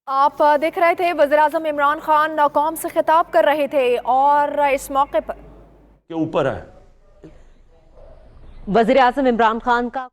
आप देख रहे थे वज़ीर-ए-आज़म इमरान खान कौम से खिताब कर रहे थे और इस मौके पर के ऊपर है वज़ीर-ए-आज़म इमरान खान का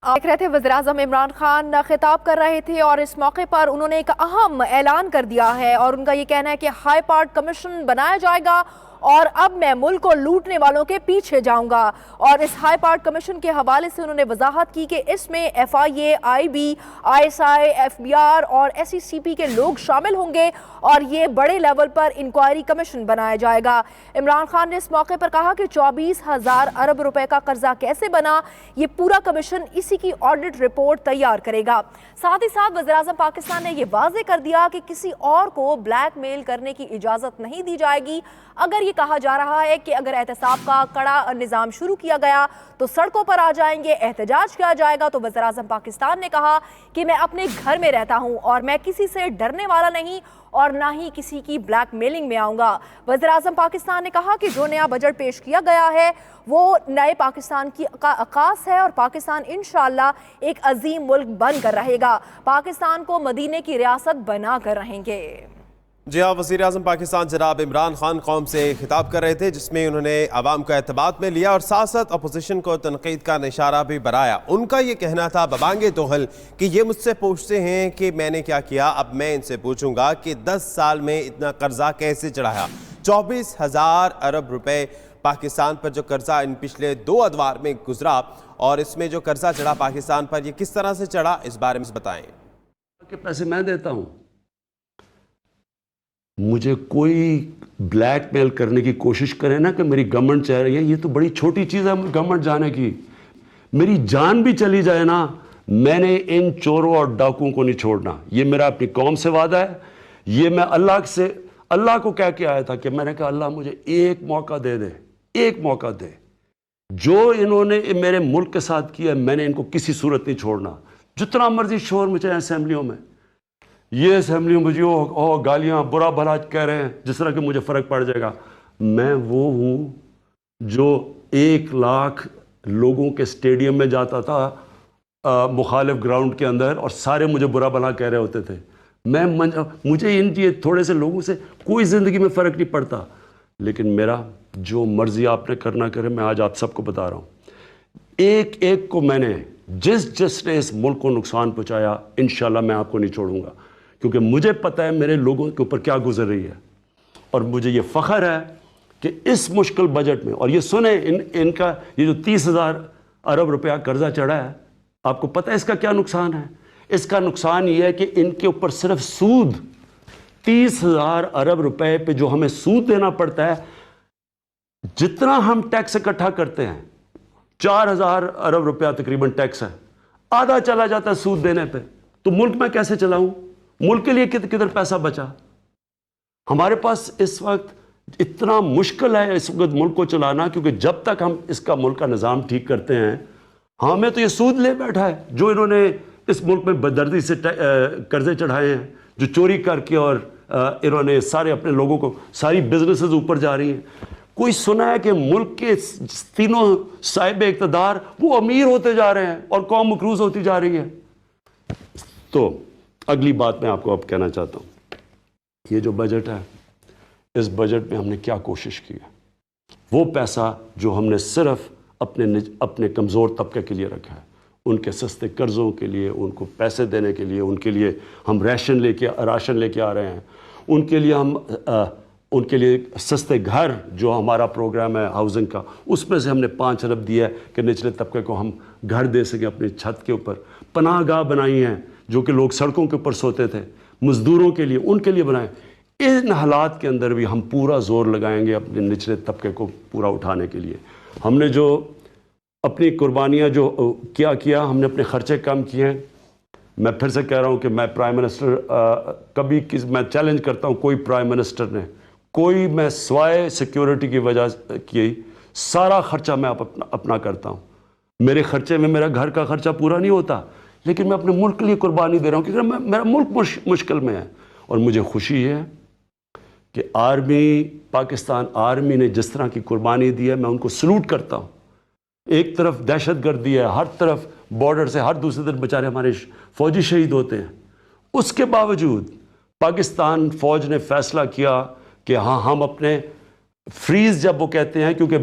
देख रहे थे वज़ीर-ए-आज़म इमरान खान खिताब कर रहे थे और इस मौके पर उन्होंने एक अहम ऐलान कर दिया है और उनका ये कहना है कि हाई पार्ट कमीशन बनाया जाएगा और अब मैं मुल्क को लूटने वालों के पीछे जाऊंगा। और इस हाई पार्ट कमीशन के हवाले से उन्होंने वजाहत की कि इसमें FIA, IB, ISI, FBR और SECP के लोग शामिल होंगे और ये बड़े लेवल पर इंक्वायरी कमीशन बनाया जाएगा। इमरान खान ने इस मौके पर कहा कि 24,000 अरब रुपए का कर्जा कैसे बना, ये पूरा कमीशन इसी की ऑडिट रिपोर्ट तैयार करेगा। साथ ही साथ वज़ीर-ए-आज़म पाकिस्तान ने यह वाज़ेह कर दिया कि किसी और को ब्लैकमेल करने की इजाज़त नहीं दी जाएगी। अगर ये कहा जा रहा है कि अगर एहतसाब का कड़ा निज़ाम शुरू किया गया तो सड़कों पर आ जाएंगे, एहतजाज किया जाएगा, तो वज़ीर-ए-आज़म पाकिस्तान ने कहा कि मैं अपने घर में रहता हूं और मैं किसी से डरने वाला नहीं और ना ही किसी की ब्लैकमेलिंग में आऊंगा। वज़ीर-ए-आज़म पाकिस्तान ने कहा कि जो नया बजट पेश किया गया है वो नए पाकिस्तान का आगाज़ है और पाकिस्तान इंशाअल्लाह एक अजीम मुल्क बनकर रहेगा। पाकिस्तान को मदीने की रियासत बना कर रहेंगे। जी हाँ, वज़ीर आज़म पाकिस्तान जनाब इमरान खान कौम से खिताब कर रहे थे, जिसमें उन्होंने आवाम का एतमाद में लिया और साथ साथ अपोजिशन को तनकीद का इशारा भी बनाया। उनका ये कहना था बबांगे तोहल कि ये मुझसे पूछते हैं कि मैंने क्या किया, अब मैं इनसे पूछूंगा कि 10 साल में इतना कर्जा कैसे चढ़ाया। 24,000 अरब रुपए पाकिस्तान पर जो कर्जा इन पिछले 2 अदवार में गुजरा और इसमें जो कर्जा चढ़ा पाकिस्तान पर, ये किस तरह से चढ़ा, इस बारे में बताएं। के पैसे मैं देता हूं, मुझे कोई ब्लैकमेल करने की कोशिश करे ना कि मेरी गवर्नमेंट चाह रही है, ये तो बड़ी छोटी चीज़ है गवर्नमेंट जाने की। मेरी जान भी चली जाए ना, मैंने इन चोरों और डाकुओं को नहीं छोड़ना। ये मेरा अपनी कौम से वादा है। ये मैं अल्लाह को कह के आया था कि मैंने कहा अल्लाह मुझे एक मौका दे दे, एक मौका दे। जो इन्होंने मेरे मुल्क के साथ किया, मैंने इनको किसी सूरत नहीं छोड़ना। जितना मर्जी शोर मचाए असेंबलियों में, ये असेंबलियों में जो गालियाँ बुरा भला कह रहे हैं, जिस तरह कि मुझे फ़र्क पड़ जाएगा। मैं वो हूँ जो 1 लाख लोगों के स्टेडियम में जाता था मुखालिफ ग्राउंड के अंदर और सारे मुझे बुरा भला कह रहे होते थे। मुझे इन ये थोड़े से लोगों से कोई ज़िंदगी में फ़र्क नहीं पड़ता, लेकिन मेरा जो मर्ज़ी आपने करना करे, मैं आज आप सबको बता रहा हूँ। एक एक को मैंने जिसने इस मुल्क को नुकसान पहुँचाया, इंशाल्लाह मैं आपको नहीं छोड़ूंगा, क्योंकि मुझे पता है मेरे लोगों के ऊपर क्या गुजर रही है। और मुझे ये फ़ख्र है कि इस मुश्किल बजट में, और ये सुने इनका ये जो 30,000 अरब रुपया कर्जा चढ़ा है, आपको पता है इसका क्या नुकसान है? इसका नुकसान ये है कि इनके ऊपर सिर्फ सूद 30,000 अरब रुपए पे जो हमें सूद देना पड़ता है, जितना हम टैक्स इकट्ठा करते हैं 4,000 अरब रुपया तकरीबन टैक्स है, आधा चला जाता है सूद देने पे। तो मुल्क में कैसे चलाऊं? मुल्क के लिए किधर पैसा बचा? हमारे पास इस वक्त इतना मुश्किल है इस वक्त मुल्क को चलाना, क्योंकि जब तक हम इसका मुल्क का निज़ाम ठीक करते हैं, हमें तो ये सूद ले बैठा है जो इन्होंने इस मुल्क में बदर्दी से कर्जे चढ़ाए हैं, जो चोरी करके और इन्होंने सारे अपने लोगों को, सारी बिजनेसेस ऊपर जा रही हैं। कोई सुना है कि मुल्क के तीनों साहिब इक़्तिदार वो अमीर होते जा रहे हैं और कौम मकरूज़ होती जा रही है? तो अगली बात मैं आपको अब कहना चाहता हूँ, ये जो बजट है, इस बजट में हमने क्या कोशिश की है? वो पैसा जो हमने सिर्फ अपने कमज़ोर तबके के लिए रखा है, उनके सस्ते कर्ज़ों के लिए, उनको पैसे देने के लिए, उनके लिए हम राशन लेके आ रहे हैं, उनके लिए सस्ते घर, जो हमारा प्रोग्राम है हाउसिंग का, उसमें से हमने 5 अरब दिया है कि निचले तबके को हम घर दे सकें अपनी छत के ऊपर। पनाहगाह बनाई हैं जो कि लोग सड़कों के ऊपर सोते थे, मज़दूरों के लिए, उनके लिए बनाए। इन हालात के अंदर भी हम पूरा जोर लगाएंगे अपने निचले तबके को पूरा उठाने के लिए। हमने जो अपनी कुर्बानियाँ जो किया, हमने अपने ख़र्चे कम किए हैं। मैं फिर से कह रहा हूँ कि मैं प्राइम मिनिस्टर मैं चैलेंज करता हूँ, कोई प्राइम मिनिस्टर ने मैं स्वाय सिक्योरिटी की वजह की सारा ख़र्चा मैं अपना करता हूँ। मेरे ख़र्चे में मेरा घर का ख़र्चा पूरा नहीं होता, लेकिन मैं अपने मुल्क के लिए कुर्बानी दे रहा हूँ, क्योंकि मेरा मुल्क मुश्किल में है। और मुझे खुशी है कि पाकिस्तान आर्मी ने जिस तरह की कुर्बानी दी है, मैं उनको सलूट करता हूँ। एक तरफ दहशतगर्दी है, हर तरफ बॉर्डर से हर दूसरे तरफ बेचारे हमारे फ़ौजी शहीद होते हैं, उसके बावजूद पाकिस्तान फौज ने फैसला किया कि हाँ, हम अपने फ्रीज, जब वो कहते हैं, क्योंकि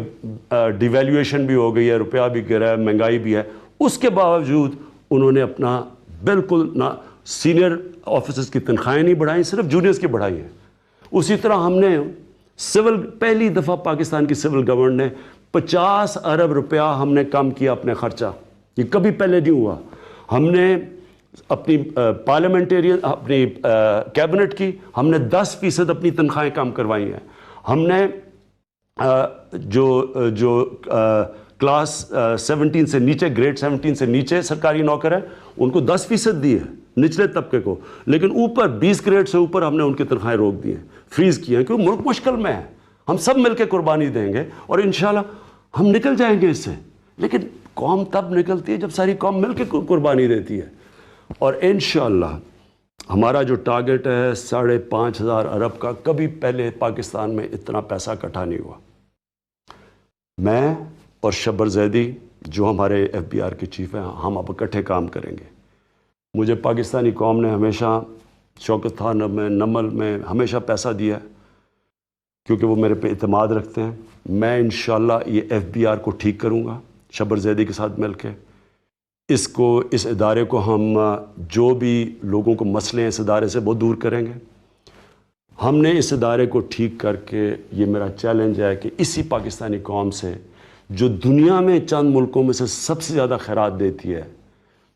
डिवैल्यूएशन भी हो गई है, रुपया भी गिरा है, महंगाई भी है, उसके बावजूद उन्होंने अपना बिल्कुल ना सीनियर ऑफिसर्स की तनख्वाहें नहीं बढ़ाई, सिर्फ जूनियर्स की बढ़ाई हैं। उसी तरह हमने सिविल, पहली दफ़ा पाकिस्तान की सिविल गवर्नमेंट ने 50 अरब रुपया हमने कम किया अपने खर्चा, ये कभी पहले नहीं हुआ। हमने अपनी पार्लियामेंटेरियन, अपनी कैबिनेट की हमने 10% अपनी तनख्वाहें कम करवाई हैं। हमने जो क्लास 17 से नीचे, ग्रेड 17 से नीचे सरकारी नौकर हैं, उनको 10% दी है निचले तबके को, लेकिन ऊपर 20 ग्रेड से ऊपर हमने उनकी तनख्वाहें रोक दी हैं, फ्रीज किए हैं, क्योंकि मुल्क मुश्किल में है। हम सब मिलकर कुर्बानी देंगे और इंशाल्लाह हम निकल जाएंगे इससे। लेकिन कौम तब निकलती है जब सारी कौम मिलकर कुर्बानी देती है। और इंशाल्लाह हमारा जो टारगेट है 5,500 अरब का, कभी पहले पाकिस्तान में इतना पैसा इकट्ठा नहीं हुआ। मैं और शब्बर जैदी, जो हमारे FBI के चीफ हैं, हम अब इकट्ठे काम करेंगे। मुझे पाकिस्तानी कौम ने हमेशा शौकत खान में, नमल में हमेशा पैसा दिया है, क्योंकि वो मेरे पे इत्मीनाद रखते हैं। मैं इंशाल्लाह ये FBI को ठीक करूँगा शब्बर जैदी के साथ मिल के। इस इदारे को हम, जो भी लोगों को मसले हैं इस इदारे से, वो दूर करेंगे। हमने इस इदारे को ठीक करके, ये मेरा चैलेंज है कि इसी पाकिस्तानी कौम से, जो दुनिया में चंद मुल्कों में से सबसे ज़्यादा खैरात देती है,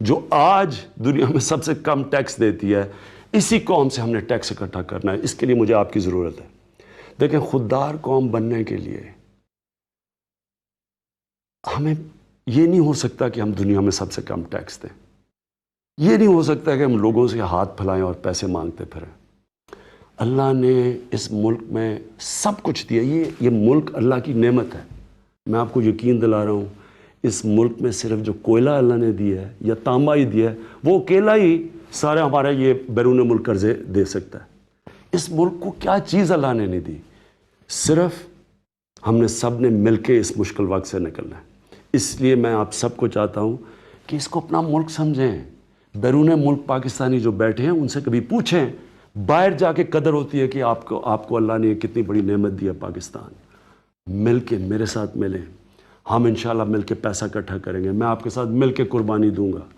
जो आज दुनिया में सबसे कम टैक्स देती है, इसी कौम से हमने टैक्स इकट्ठा करना है। इसके लिए मुझे आपकी ज़रूरत है। देखें, खुददार कौम बनने के लिए हमें ये नहीं हो सकता कि हम दुनिया में सबसे कम टैक्स दें। ये नहीं हो सकता कि हम लोगों से हाथ फैलाएं और पैसे मांगते फिरें। अल्लाह ने इस मुल्क में सब कुछ दिया। ये मुल्क अल्लाह की नेमत है। मैं आपको यकीन दिला रहा हूँ, इस मुल्क में सिर्फ जो कोयला अल्लाह ने दिया है या तांबा ही दिया है, वो अकेला ही सारा हमारा ये बैरून मुल्क कर्जे दे सकता है। इस मुल्क को क्या चीज़ अल्लाह ने नहीं दी, सिर्फ हमने सब ने मिल के इस मुश्किल वक्त से निकलना है। इसलिए मैं आप सबको चाहता हूँ कि इसको अपना मुल्क समझें। बैरून मुल्क पाकिस्तानी जो बैठे हैं, उनसे कभी पूछें, बाहर जाके कदर होती है कि आपको अल्लाह ने कितनी बड़ी नेमत दी है पाकिस्तान। मिल के मेरे साथ मिलें, हम इंशाल्लाह मिल के पैसा इकट्ठा करेंगे। मैं आपके साथ मिल के कुर्बानी दूंगा।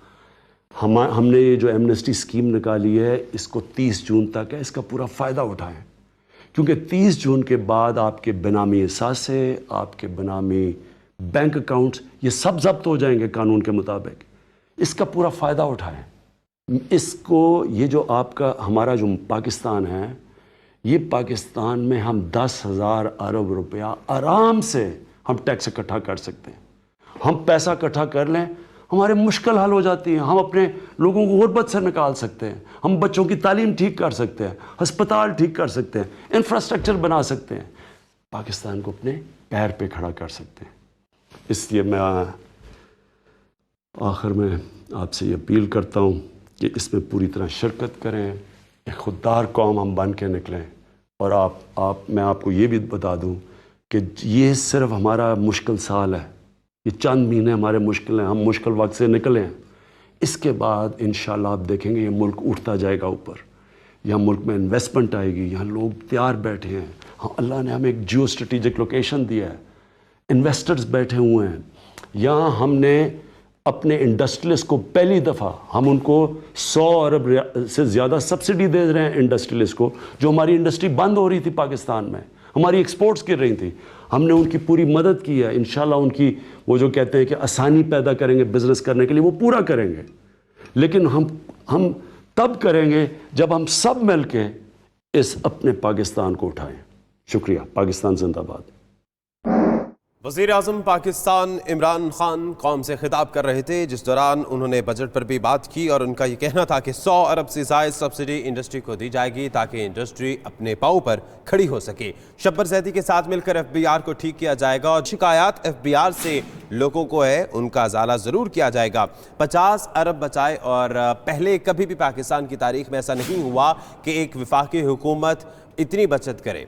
हमने ये जो एमनेस्टी स्कीम निकाली है, इसको 30 जून तक है, इसका पूरा फ़ायदा उठाएं, क्योंकि 30 जून के बाद आपके बेनामी एहसासे, आपके बेनामी बैंक अकाउंट्स, ये सब जब्त हो जाएंगे कानून के मुताबिक। इसका पूरा फ़ायदा उठाएं। इसको, ये जो आपका हमारा जो पाकिस्तान है, ये पाकिस्तान में हम 10,000 अरब रुपया आराम से हम टैक्स इकट्ठा कर सकते हैं। हम पैसा इकट्ठा कर लें, हमारे मुश्किल हल हो जाती है। हम अपने लोगों को गुर्बत से निकाल सकते हैं, हम बच्चों की तालीम ठीक कर सकते हैं, अस्पताल ठीक कर सकते हैं, इंफ्रास्ट्रक्चर बना सकते हैं, पाकिस्तान को अपने पैर पे खड़ा कर सकते हैं। इसलिए मैं आखिर में आपसे ये अपील करता हूँ कि इसमें पूरी तरह शिरकत करें, एक खुददार कौम हम बन के निकलें। और मैं आपको ये भी बता दूँ कि ये सिर्फ हमारा मुश्किल साल है, ये चंद महीने हमारे मुश्किल हैं, हम मुश्किल वक्त से निकले हैं। इसके बाद इंशाल्लाह आप देखेंगे ये मुल्क उठता जाएगा ऊपर। यहाँ मुल्क में इन्वेस्टमेंट आएगी, यहाँ लोग तैयार बैठे हैं। हाँ, अल्लाह ने हमें एक जियो स्ट्रेटेजिक लोकेशन दिया है, इन्वेस्टर्स बैठे हुए हैं। यहाँ हमने अपने इंडस्ट्रियलिस्ट को पहली दफ़ा हम उनको 100 अरब से ज़्यादा सब्सिडी दे रहे हैं इंडस्ट्रियलिस्ट को, जो हमारी इंडस्ट्री बंद हो रही थी पाकिस्तान में, हमारी एक्सपोर्ट्स गिर रही थी। हमने उनकी पूरी मदद की है। इंशाल्लाह उनकी वो जो कहते हैं कि आसानी पैदा करेंगे बिज़नेस करने के लिए, वो पूरा करेंगे। लेकिन हम तब करेंगे जब हम सब मिल के इस अपने पाकिस्तान को उठाएं। शुक्रिया। पाकिस्तान जिंदाबाद। वज़ीर आज़म पाकिस्तान इमरान खान कौम से खिताब कर रहे थे, जिस दौरान उन्होंने बजट पर भी बात की और उनका ये कहना था कि 100 अरब से ज़ायद सब्सिडी इंडस्ट्री को दी जाएगी ताकि इंडस्ट्री अपने पाँव पर खड़ी हो सके। शब्बर जैदी के साथ मिलकर FBR को ठीक किया जाएगा और शिकायत FBR से लोगों को है उनका इजाला ज़रूर किया जाएगा। 50 अरब बचाए, और पहले कभी भी पाकिस्तान की तारीख में ऐसा नहीं हुआ कि एक वफाकी हुकूमत इतनी बचत करे।